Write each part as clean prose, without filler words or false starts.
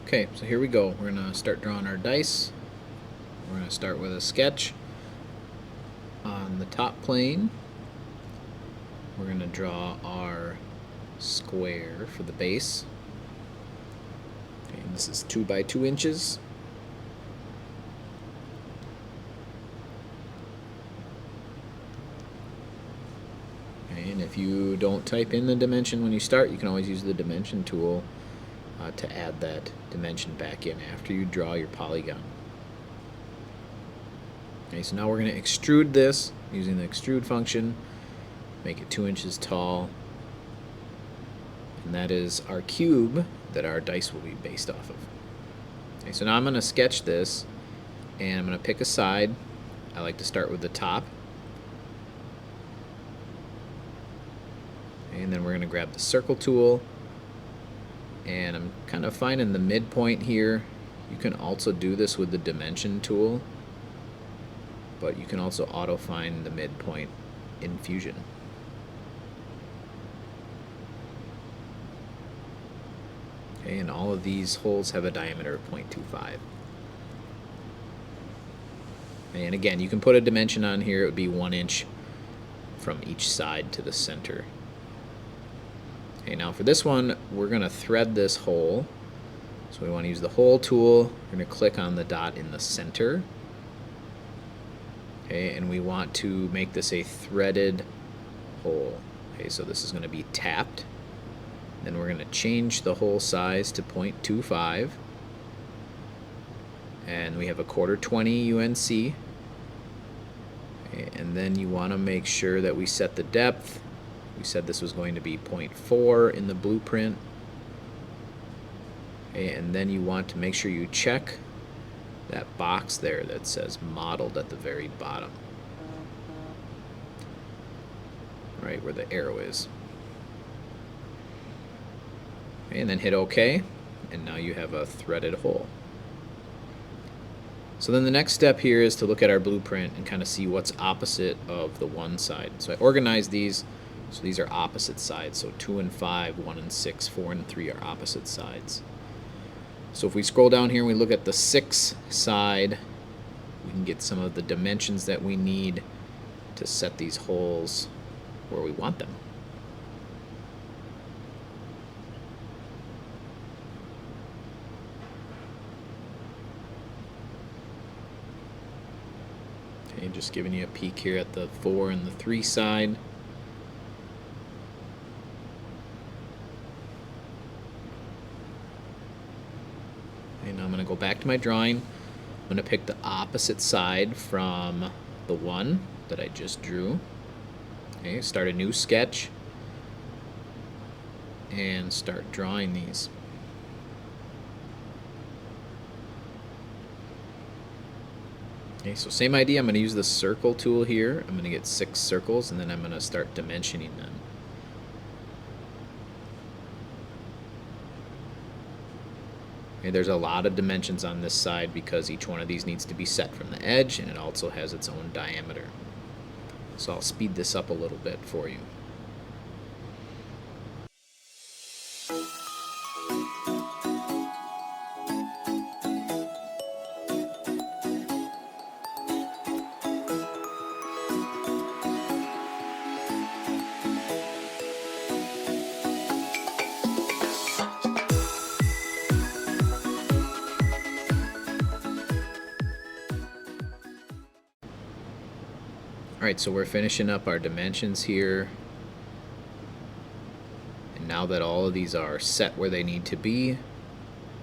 Okay, so here we go. We're going to start drawing our dice. We're going to start with a sketch on the top plane. We're going to draw our square for the base. Okay, and this is 2 by 2 inches. Okay, and if you don't type in the dimension when you start, you can always use the dimension tool to add that dimension back in after you draw your polygon. Okay, so now we're going to extrude this using the extrude function, make it 2 inches tall, and that is our cube that our dice will be based off of. Okay, so now I'm going to sketch this, and I'm going to pick a side. I like to start with the top, and then we're going to grab the circle tool, and I'm kind of finding the midpoint here. You can also do this with the dimension tool, but you can also auto find the midpoint in Fusion. Okay, and all of these holes have a diameter of 0.25. And again, you can put a dimension on here. It would be 1 inch from each side to the center. Okay, now for this one, we're going to thread this hole. So we want to use the hole tool. We're going to click on the dot in the center. Okay, and we want to make this a threaded hole. Okay, so this is going to be tapped. Then we're going to change the hole size to 0.25. And we have a 1/4 UNC. Okay, and then you want to make sure that we set the depth. We said this was going to be 0.4 in the blueprint. Okay, and then you want to make sure you check that box there that says modeled at the very bottom, right where the arrow is. Okay, and then hit OK, and now you have a threaded hole. So then the next step here is to look at our blueprint and kind of see what's opposite of the one side. So I organized these, so these are opposite sides. So 2 and 5, 1 and 6, 4 and 3 are opposite sides. So if we scroll down here and we look at the 6 side, we can get some of the dimensions that we need to set these holes where we want them. Okay, just giving you a peek here at the 4 and the 3 side. And I'm going to go back to my drawing. I'm going to pick the opposite side from the one that I just drew. Okay, start a new sketch and start drawing these. Okay, so same idea. I'm going to use the circle tool here. I'm going to get 6 circles, and then I'm going to start dimensioning them. Okay, there's a lot of dimensions on this side because each one of these needs to be set from the edge, and it also has its own diameter. So I'll speed this up a little bit for you. Alright, so we're finishing up our dimensions here. And now that all of these are set where they need to be,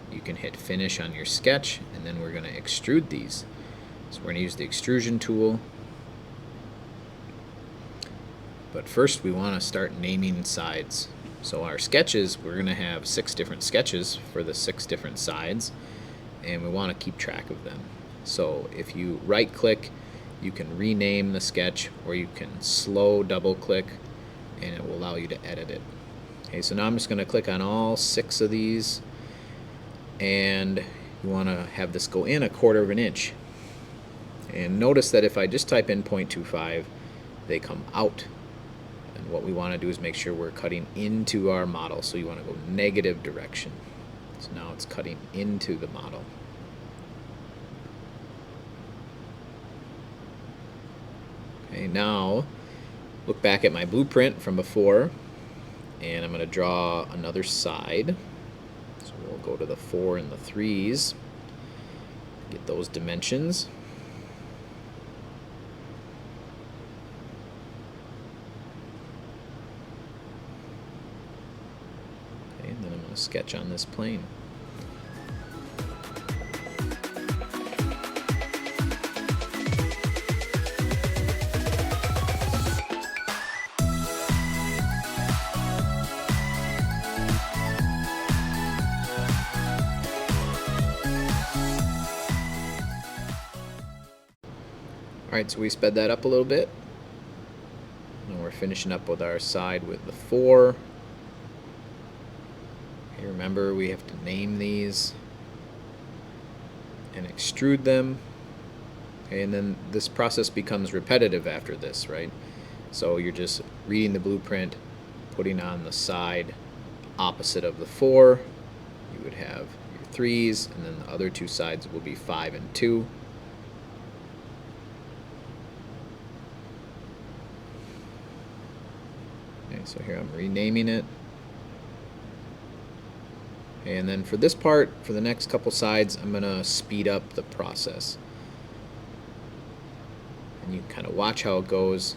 you can hit finish on your sketch, and then we're going to extrude these. So we're going to use the extrusion tool. But first we want to start naming sides. So our sketches, we're going to have 6 different sketches for the 6 different sides, and we want to keep track of them. So if you right click, you can rename the sketch, or you can slow double click and it will allow you to edit it. Okay, so now I'm just going to click on all 6 of these, and you want to have this go in 1/4 inch. And notice that if I just type in 0.25, they come out. And what we want to do is make sure we're cutting into our model, so you want to go negative direction. So now it's cutting into the model. Okay, now look back at my blueprint from before, and I'm going to draw another side. So we'll go to the 4 and the 3s, get those dimensions. Okay, and then I'm going to sketch on this plane. Alright, so we sped that up a little bit. And we're finishing up with our side with the 4. Okay, remember, we have to name these and extrude them. Okay, and then this process becomes repetitive after this, right? So you're just reading the blueprint, putting on the side opposite of the 4. You would have your 3s, and then the other two sides will be 5 and 2. Okay, so here I'm renaming it. Okay, and then for this part, for the next couple sides, I'm going to speed up the process. And you kind of watch how it goes.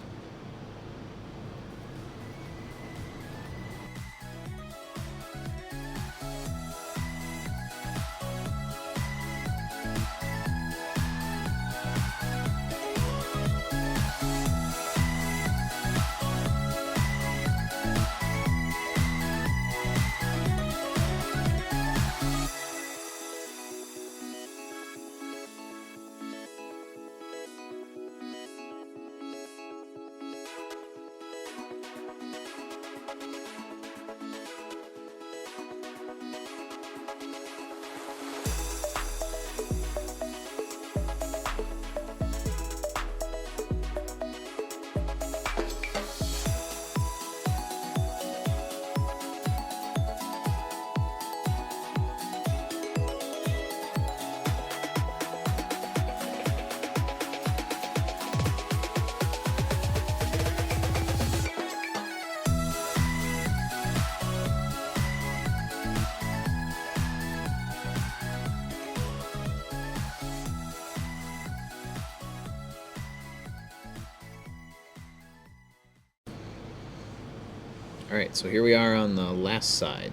Alright, so here we are on the last side.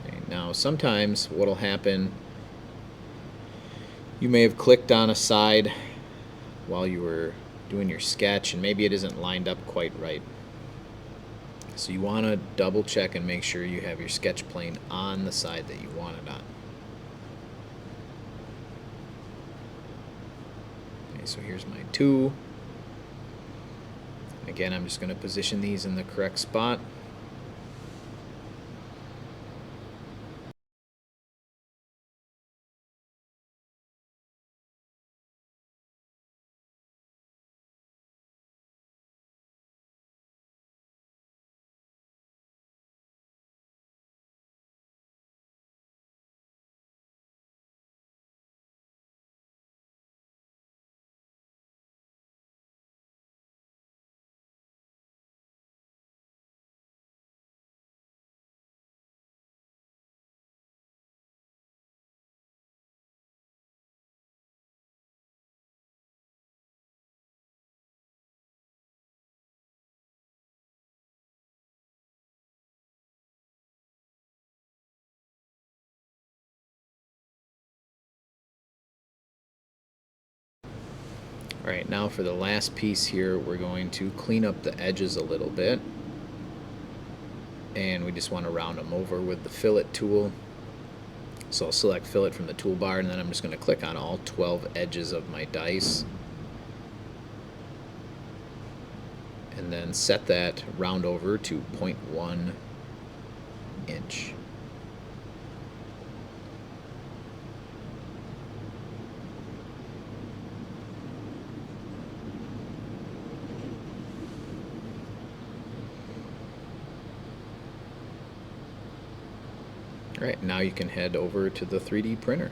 Okay, now sometimes what will happen, you may have clicked on a side while you were doing your sketch and maybe it isn't lined up quite right. So you want to double check and make sure you have your sketch plane on the side that you want it on. Okay, so here's my 2. Again, I'm just going to position these in the correct spot. Alright, now for the last piece here, we're going to clean up the edges a little bit. And we just want to round them over with the fillet tool. So I'll select fillet from the toolbar, and then I'm just going to click on all 12 edges of my dice. And then set that round over to 0.1 inch. All right, now you can head over to the 3D printer.